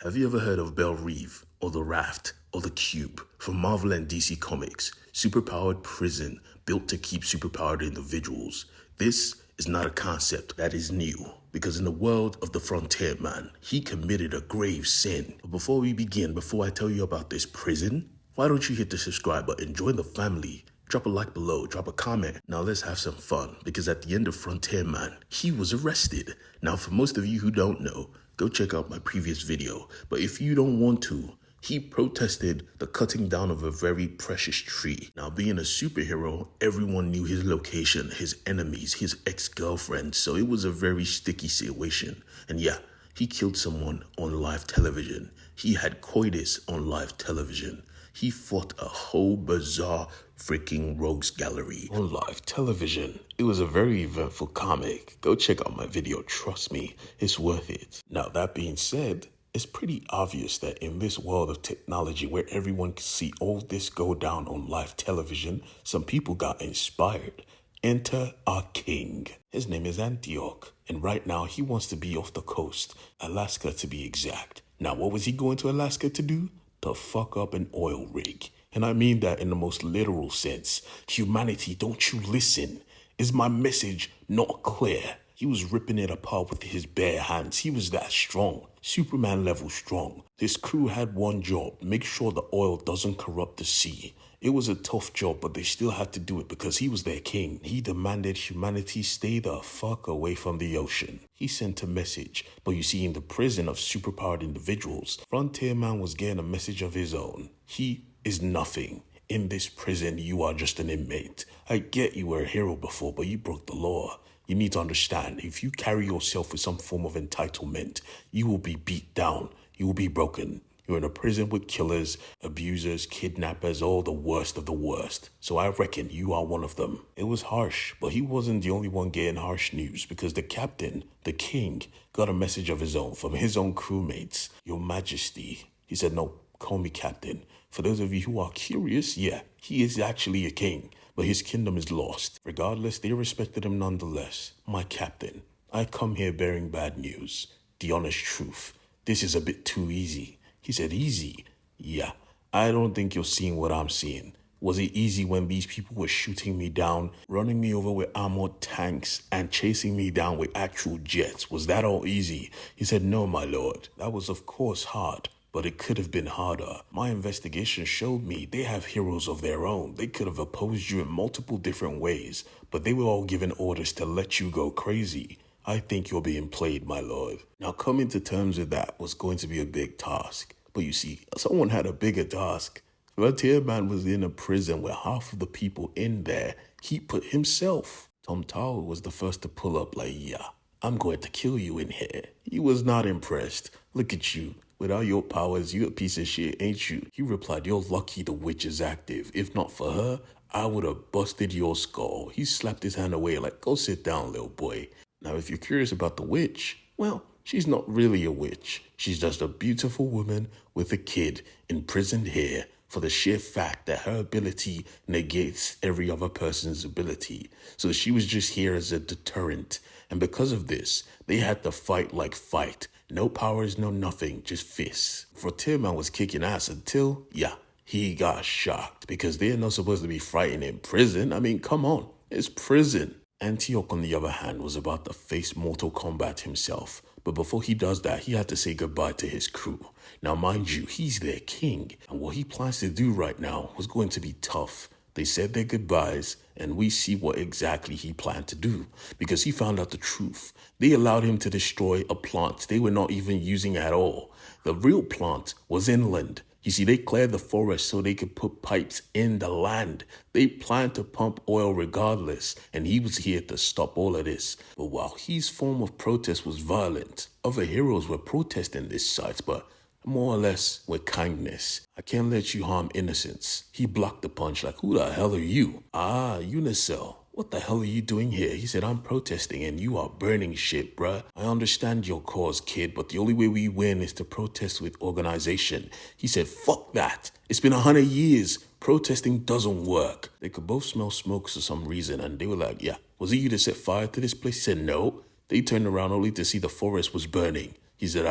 Have you ever heard of Belle Reeve, or The Raft, or The Cube? From Marvel and DC Comics, superpowered prison built to keep superpowered individuals. This is not a concept that is new, because in the world of the Frontiersman, he committed a grave sin. But before we begin, before I tell you about this prison, why don't you hit the subscribe button, join the family, drop a like below, drop a comment. Now let's have some fun, because at the end of Frontiersman, he was arrested. Now for most of you who don't know, go check out my previous video. But if you don't want to, he protested the cutting down of a very precious tree. Now being a superhero, everyone knew his location, his enemies, his ex-girlfriend. So it was a very sticky situation. And yeah, he killed someone on live television. He had coitus on live television. He fought a whole bizarre freaking rogues gallery on live television. It was a very eventful comic. Go check out my video, trust me, it's worth it. Now that being said, it's pretty obvious that in this world of technology where everyone can see all this go down on live television, some people got inspired. Enter our king. His name is Antioch, and right now he wants to be off the coast, Alaska to be exact. Now what was he going to Alaska to do? To fuck up an oil rig. And I mean that in the most literal sense. Humanity, don't you listen? Is my message not clear? He was ripping it apart with his bare hands. He was that strong. Superman level strong. His crew had one job. Make sure the oil doesn't corrupt the sea. It was a tough job, but they still had to do it because he was their king. He demanded humanity stay the fuck away from the ocean. He sent a message, but you see in the prison of superpowered individuals, Frontiersman was getting a message of his own. He is nothing. In this prison, you are just an inmate. I get you were a hero before, but you broke the law. You need to understand, if you carry yourself with some form of entitlement, you will be beat down. You will be broken. You're in a prison with killers, abusers, kidnappers, all the worst of the worst. So I reckon you are one of them. It was harsh, but he wasn't the only one getting harsh news, because the captain, the king, got a message of his own from his own crewmates. Your Majesty. He said, no, call me captain. For those of you who are curious, yeah, he is actually a king, but his kingdom is lost. Regardless, they respected him nonetheless. My captain, I come here bearing bad news. The honest truth. This is a bit too easy. He said, easy? Yeah, I don't think you're seeing what I'm seeing. Was it easy when these people were shooting me down, running me over with armored tanks, and chasing me down with actual jets? Was that all easy? He said, no, my lord. That was of course hard, but it could have been harder. My investigation showed me they have heroes of their own. They could have opposed you in multiple different ways, but they were all given orders to let you go crazy. I think you're being played, my lord. Now, coming to terms with that was going to be a big task. But you see, someone had a bigger task. Frontiersman was in a prison where half of the people in there, he put himself. Tom Tower was the first to pull up like, yeah, I'm going to kill you in here. He was not impressed. Look at you. Without your powers, you a piece of shit, ain't you? He replied, you're lucky the witch is active. If not for her, I would have busted your skull. He slapped his hand away like, go sit down, little boy. Now, if you're curious about the witch, well, she's not really a witch. She's just a beautiful woman with a kid imprisoned here for the sheer fact that her ability negates every other person's ability. So she was just here as a deterrent. And because of this, they had to fight like fight. No powers, no nothing, just fists. Frontiersman was kicking ass until, yeah, he got shocked because they're not supposed to be fighting in prison. I mean, come on, it's prison. Antioch, on the other hand, was about to face mortal combat himself. But before he does that, he had to say goodbye to his crew. Now, mind you, he's their king. And what he plans to do right now was going to be tough. They said their goodbyes, and we see what exactly he planned to do. Because he found out the truth. They allowed him to destroy a plant they were not even using at all. The real plant was inland. You see, they cleared the forest so they could put pipes in the land. They planned to pump oil regardless, and he was here to stop all of this. But while his form of protest was violent, other heroes were protesting this site, but more or less with kindness. I can't let you harm innocents. He blocked the punch like, who the hell are you? Ah, Unicell. What the hell are you doing here? He said, I'm protesting and you are burning shit, bruh. I understand your cause, kid, but the only way we win is to protest with organization. He said, fuck that. It's been 100 years. Protesting doesn't work. They could both smell smoke for some reason, and they were like, yeah, was it you that set fire to this place? He said, no. They turned around only to see the forest was burning. He said,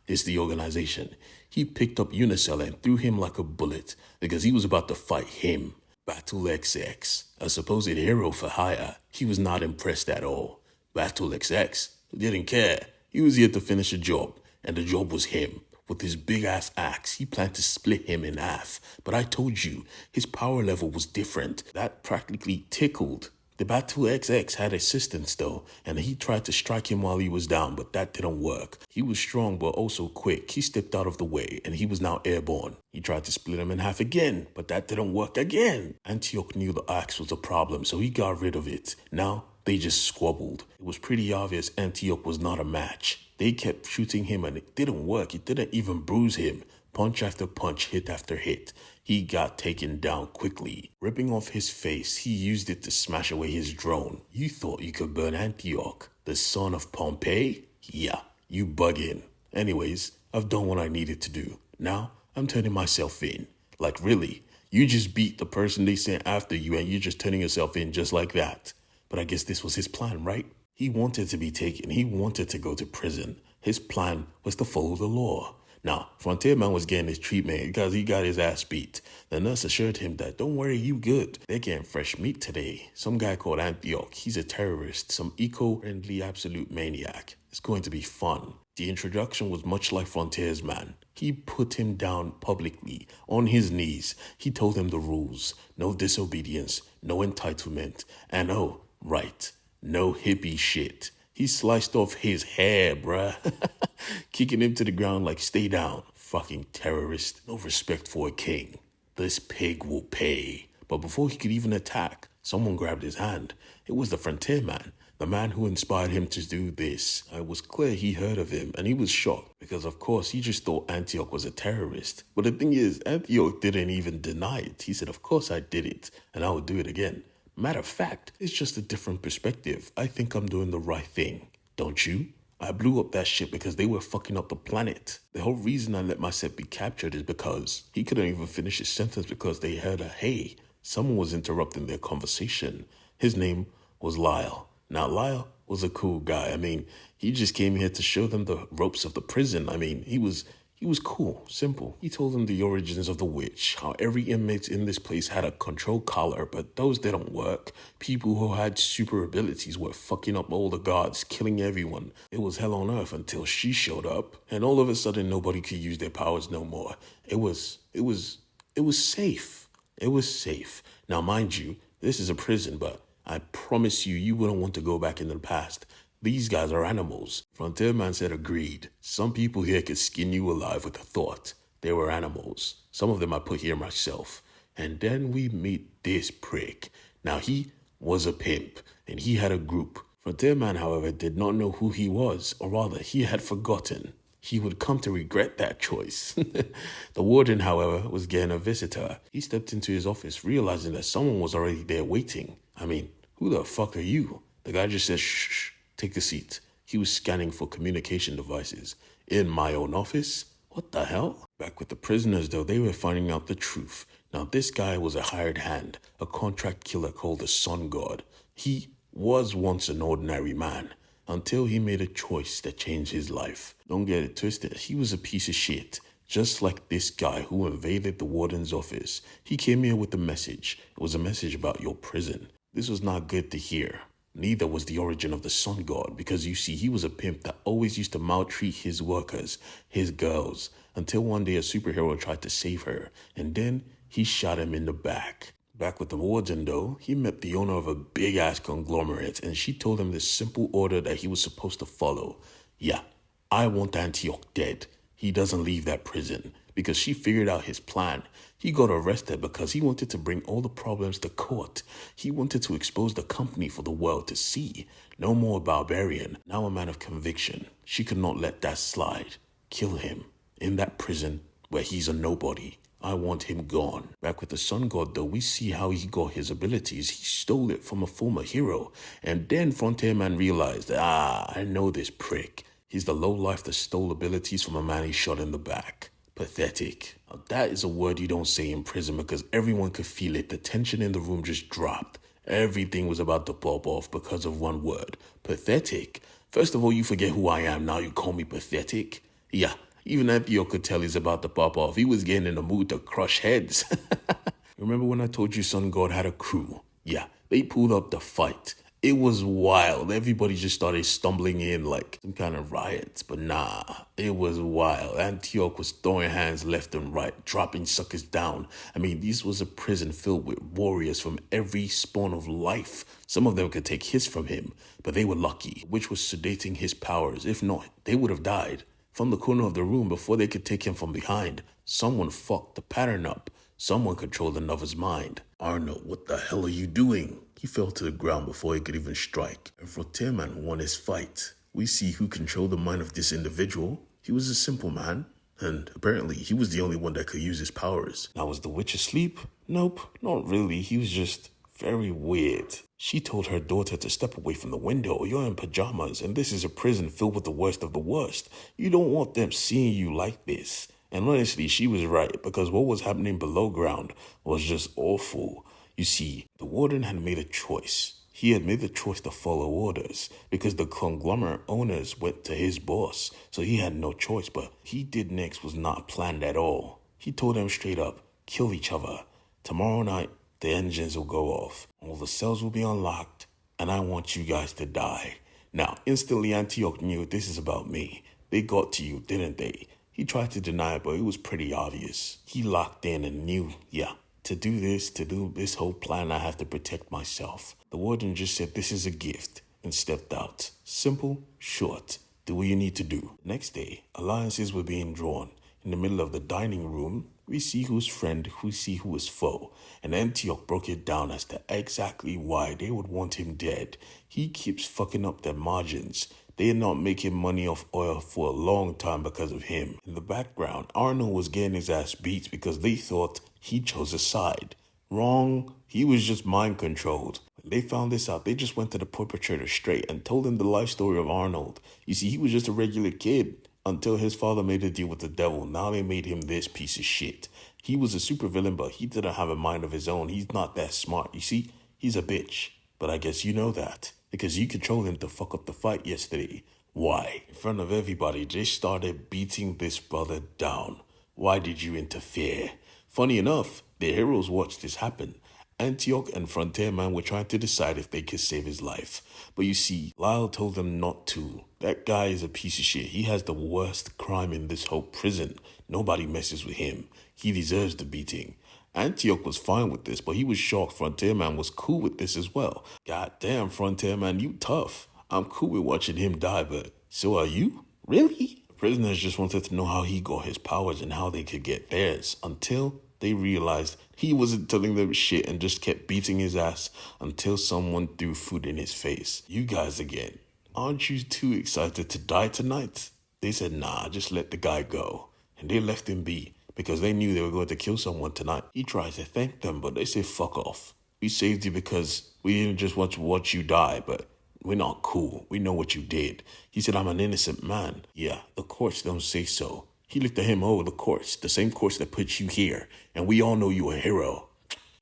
It's the organization. He picked up Unicell and threw him like a bullet because he was about to fight him. Battle XX, a supposed hero for hire. He was not impressed at all. Battle XX didn't care. He was here to finish a job, and the job was him. With his big-ass axe, he planned to split him in half. But I told you, his power level was different. That practically tickled. The Battle XX had assistance though, and he tried to strike him while he was down, but that didn't work. He was strong but also quick. He stepped out of the way, and he was now airborne. He tried to split him in half again, but that didn't work again. Antioch knew the axe was a problem, so he got rid of it. Now, they just squabbled. It was pretty obvious Antioch was not a match. They kept shooting him and it didn't work. It didn't even bruise him. Punch after punch, hit after hit. He got taken down quickly. Ripping off his face, he used it to smash away his drone. You thought you could burn Antioch, the son of Pompeii? Yeah, you bugging. Anyways, I've done what I needed to do. Now, I'm turning myself in. Like really, you just beat the person they sent after you and you're just turning yourself in just like that. But I guess this was his plan, right? He wanted to be taken. He wanted to go to prison. His plan was to follow the law. Now, Frontiersman was getting his treatment because he got his ass beat. The nurse assured him that, don't worry, you good. They're getting fresh meat today. Some guy called Antioch, he's a terrorist, some eco-friendly absolute maniac. It's going to be fun. The introduction was much like Frontiersman. He put him down publicly, on his knees. He told him the rules. No disobedience, no entitlement, and oh, right, no hippie shit. He sliced off his hair, bruh. Kicking him to the ground like, stay down. Fucking terrorist. No respect for a king. This pig will pay. But before he could even attack, someone grabbed his hand. It was the Frontiersman, the man who inspired him to do this. It was clear he heard of him, and he was shocked because, of course, he just thought Antioch was a terrorist. But the thing is, Antioch didn't even deny it. He said, of course I did it, and I would do it again. Matter of fact, it's just a different perspective. I think I'm doing the right thing. Don't you? I blew up that shit because they were fucking up the planet. The whole reason I let myself be captured is because he couldn't even finish his sentence because they heard a hey. Someone was interrupting their conversation. His name was Lyle. Now, Lyle was a cool guy. I mean, he just came here to show them the ropes of the prison. I mean, he was cool, simple. He told them the origins of the witch, how every inmate in this place had a control collar, but those didn't work. People who had super abilities were fucking up all the guards, killing everyone. It was hell on earth until she showed up, and all of a sudden nobody could use their powers no more. It was safe. It was safe. Now, mind you, this is a prison, but I promise you wouldn't want to go back in the past. These guys are animals. Frontiersman said agreed. Some people here could skin you alive with a thought. They were animals. Some of them I put here myself. And then we meet this prick. Now he was a pimp, and he had a group. Frontiersman, however, did not know who he was, or rather, he had forgotten. He would come to regret that choice. The warden, however, was getting a visitor. He stepped into his office, realizing that someone was already there waiting. I mean, who the fuck are you? The guy just said, shh, take a seat. He was scanning for communication devices. In my own office? What the hell? Back with the prisoners, though, they were finding out the truth. Now, this guy was a hired hand, a contract killer called the Sun God. He was once an ordinary man, until he made a choice that changed his life. Don't get it twisted, he was a piece of shit. Just like this guy who invaded the warden's office. He came here with a message. It was a message about your prison. This was not good to hear. Neither was the origin of the Sun God, because you see, he was a pimp that always used to maltreat his workers, his girls, until one day a superhero tried to save her, and then he shot him in the back. Back with the warden, though, he met the owner of a big-ass conglomerate, and she told him this simple order that he was supposed to follow. Yeah, I want Antioch dead. He doesn't leave that prison, because she figured out his plan. He got arrested because he wanted to bring all the problems to court. He wanted to expose the company for the world to see. No more barbarian, now a man of conviction. She could not let that slide. Kill him. In that prison where he's a nobody. I want him gone. Back with the Sun God, though, we see how he got his abilities. He stole it from a former hero. And then Frontiersman realized, I know this prick. He's the lowlife that stole abilities from a man he shot in the back. Pathetic. Now, that is a word you don't say in prison because everyone could feel it. The tension in the room just dropped. Everything was about to pop off because of one word. Pathetic. First of all, you forget who I am. Now you call me pathetic. Yeah, Even Antioch could tell he's about to pop off. He was getting in the mood to crush heads. Remember when I told you Sun God had a crew? Yeah, they pulled up the fight. It was wild. Everybody just started stumbling in like some kind of riots. But nah, it was wild. Antioch was throwing hands left and right, dropping suckers down. I mean, this was a prison filled with warriors from every spawn of life. Some of them could take hits from him, but they were lucky, which was sedating his powers. If not, they would have died. From the corner of the room before they could take him from behind, someone fucked the pattern up. Someone controlled another's mind. Arnold, what the hell are you doing? He fell to the ground before he could even strike, and Frontiersman won his fight. We see who controlled the mind of this individual. He was a simple man, and apparently he was the only one that could use his powers. Now, was the witch asleep? Nope, not really. He was just very weird. She told her daughter to step away from the window. You're in pajamas, and this is a prison filled with the worst of the worst. You don't want them seeing you like this. And honestly, she was right, because what was happening below ground was just awful. You see, the warden had made a choice. He had made the choice to follow orders, because the conglomerate owners went to his boss, so he had no choice. But he did next was not planned at all. He told them straight up, kill each other. Tomorrow night, the engines will go off, all the cells will be unlocked, and I want you guys to die. Now, instantly Antioch knew this is about me. They got to you, didn't they? He tried to deny it, but it was pretty obvious. He locked in and knew, to do this whole plan, I have to protect myself. The warden just said, this is a gift, and stepped out. Simple, short, do what you need to do. Next day, alliances were being drawn. In the middle of the dining room, we see who's friend, we see who is foe. And Antioch broke it down as to exactly why they would want him dead. He keeps fucking up their margins. They are not making money off oil for a long time because of him. In the background, Arnold was getting his ass beat because they thought he chose a side. Wrong. He was just mind controlled. When they found this out, they just went to the perpetrator straight and told him the life story of Arnold. You see, he was just a regular kid until his father made a deal with the devil. Now they made him this piece of shit. He was a supervillain, but he didn't have a mind of his own. He's not that smart. You see, he's a bitch. But I guess you know that, because you controlled him to fuck up the fight yesterday. Why? In front of everybody, they started beating this brother down. Why did you interfere? Funny enough, the heroes watched this happen. Antioch and Frontiersman were trying to decide if they could save his life. But you see, Lyle told them not to. That guy is a piece of shit. He has the worst crime in this whole prison. Nobody messes with him. He deserves the beating. Antioch was fine with this, but he was shocked Frontiersman was cool with this as well. God damn, Frontiersman, you tough. I'm cool with watching him die, but so are you? Really? The prisoners just wanted to know how he got his powers and how they could get theirs, until they realized he wasn't telling them shit and just kept beating his ass until someone threw food in his face. You guys again. Aren't you too excited to die tonight? They said, nah, just let the guy go. And they left him be, because they knew they were going to kill someone tonight. He tried to thank them, but they said, fuck off. We saved you because we didn't just want to watch you die, but we're not cool. We know what you did. He said, I'm an innocent man. Yeah, the courts don't say so. He looked at him, oh, the courts, the same courts that put you here. And we all know you're a hero.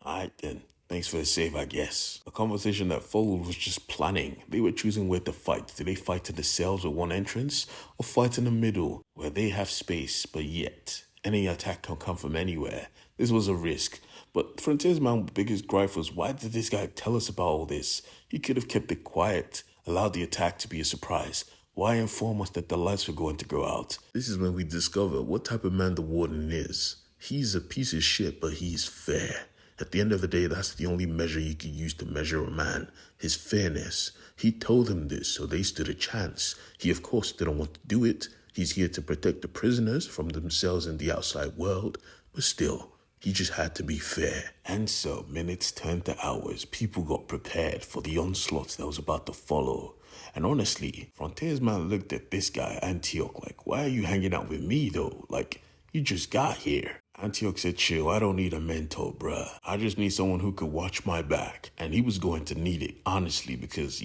All right, then. Thanks for the save, I guess. The conversation that followed was just planning. They were choosing where to fight. Did they fight in the cells with one entrance, or fight in the middle where they have space, but yet any attack can come from anywhere? This was a risk. But Frontiersman's biggest gripe was, why did this guy tell us about all this? He could have kept it quiet, allowed the attack to be a surprise. Why inform us that the lights were going to go out? This is when we discover what type of man the warden is. He's a piece of shit, but he's fair. At the end of the day, that's the only measure you can use to measure a man, his fairness. He told them this, so they stood a chance. He, of course, didn't want to do it. He's here to protect the prisoners from themselves and the outside world, but still, he just had to be fair. And so, minutes turned to hours. People got prepared for the onslaught that was about to follow. And honestly, Frontiersman looked at this guy, Antioch, like, why are you hanging out with me, though? Like, you just got here. Antioch said, chill, I don't need a mentor, bruh. I just need someone who could watch my back. And he was going to need it, honestly, because,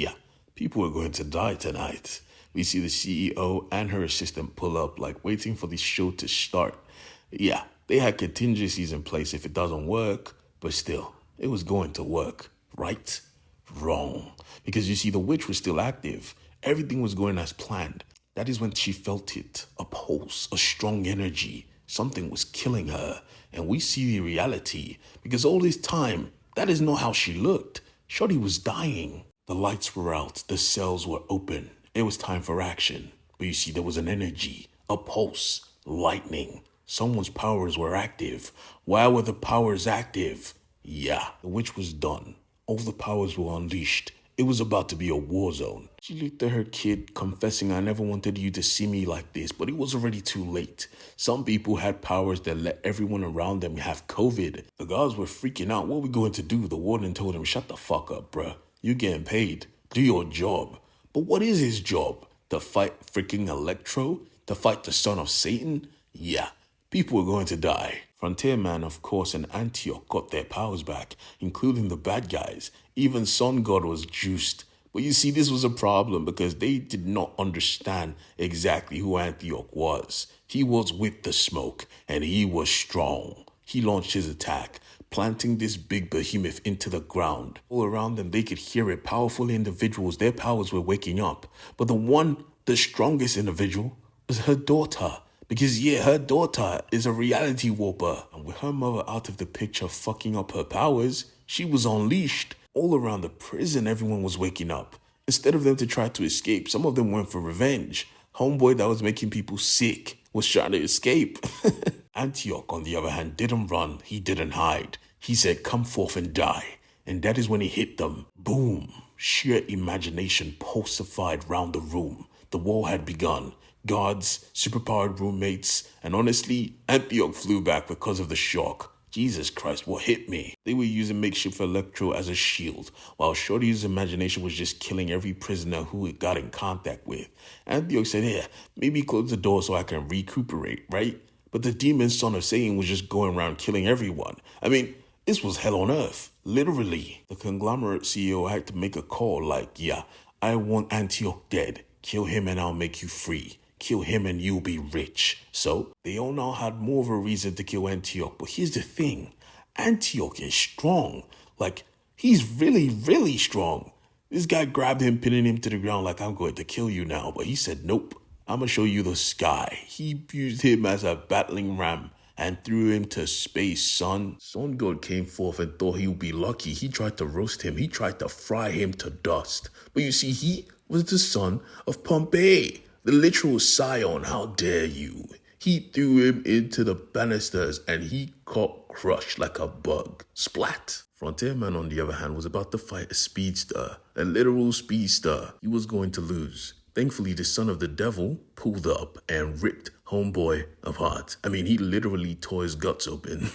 people are going to die tonight. We see the CEO and her assistant pull up, like, waiting for the show to start. Yeah, they had contingencies in place if it doesn't work, but still, it was going to work, right? Wrong. Because you see, the witch was still active. Everything was going as planned. That is when she felt it, a pulse, a strong energy. Something was killing her. And we see the reality, because all this time, that is not how she looked. Shorty was dying. The lights were out, the cells were open. It was time for action. But you see, there was an energy, a pulse, lightning. Someone's powers were active. Why were the powers active? Yeah, the witch was done. All the powers were unleashed. It was about to be a war zone. She looked at her kid, confessing, I never wanted you to see me like this, but it was already too late. Some people had powers that let everyone around them have COVID. The guards were freaking out. What are we going to do? The warden told him, shut the fuck up, bruh. You're getting paid. Do your job. But what is his job? To fight freaking Electro? To fight the son of Satan? Yeah, people are going to die. Frontiersman, of course, and Antioch got their powers back, including the bad guys. Even Sun God was juiced. But you see, this was a problem because they did not understand exactly who Antioch was. He was with the smoke, and he was strong. He launched his attack, planting this big behemoth into the ground. All around them, they could hear it. Powerful individuals, their powers were waking up. But the strongest individual, was her daughter. Because yeah, her daughter is a reality warper. And with her mother out of the picture fucking up her powers, she was unleashed. All around the prison, everyone was waking up. Instead of them to try to escape, some of them went for revenge. Homeboy that was making people sick was trying to escape. Antioch, on the other hand, didn't run. He didn't hide. He said, come forth and die. And that is when he hit them. Boom. Sheer imagination pulsified round the room. The war had begun. Guards, superpowered roommates, and honestly, Antioch flew back because of the shock. Jesus Christ, what hit me? They were using makeshift Electro as a shield, while Shorty's imagination was just killing every prisoner who it got in contact with. Antioch said, yeah, maybe close the door so I can recuperate, right? But the demon son of Satan was just going around killing everyone. I mean, this was hell on earth, literally. The conglomerate CEO had to make a call like, yeah, I want Antioch dead. Kill him and I'll make you free. Kill him and you'll be rich. So they all now had more of a reason to kill Antioch. But here's the thing. Antioch is strong. Like, he's really, really strong. This guy grabbed him, pinning him to the ground like, I'm going to kill you now. But he said, nope, I'm going to show you the sky. He used him as a battling ram and threw him to space, son. Sun God came forth and thought he would be lucky. He tried to roast him. He tried to fry him to dust. But you see, he was the son of Pompeii. The literal scion, how dare you? He threw him into the banisters and he got crushed like a bug. Splat. Frontiersman, on the other hand, was about to fight a speedster, a literal speedster. He was going to lose. Thankfully, the son of the devil pulled up and ripped homeboy apart. I mean, he literally tore his guts open.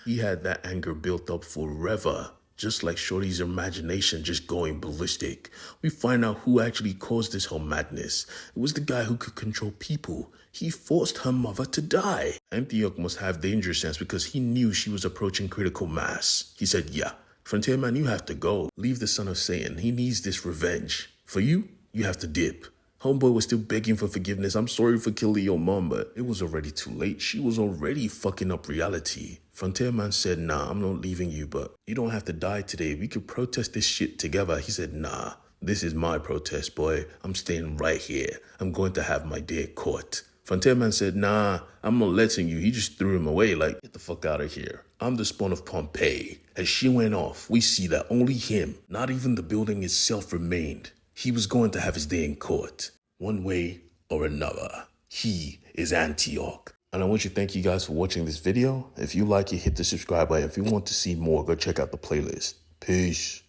He had that anger built up forever. Just like Shorty's imagination just going ballistic. We find out who actually caused this whole madness. It was the guy who could control people. He forced her mother to die. Antioch must have danger sense because he knew she was approaching critical mass. He said, yeah, Frontiersman, you have to go. Leave the son of Satan. He needs this revenge. For you, you have to dip. Homeboy was still begging for forgiveness. I'm sorry for killing your mom, but it was already too late. She was already fucking up reality. Frontiersman said, nah, I'm not leaving you, but you don't have to die today. We could protest this shit together. He said, nah, this is my protest, boy. I'm staying right here. I'm going to have my day at court. Frontiersman said, nah, I'm not letting you. He just threw him away like, get the fuck out of here. I'm the spawn of Pompeii. As she went off, we see that only him, not even the building itself, remained. He was going to have his day in court, one way or another. He is Antioch. And I want to thank you guys for watching this video. If you like it, hit the subscribe button. If you want to see more, go check out the playlist. Peace.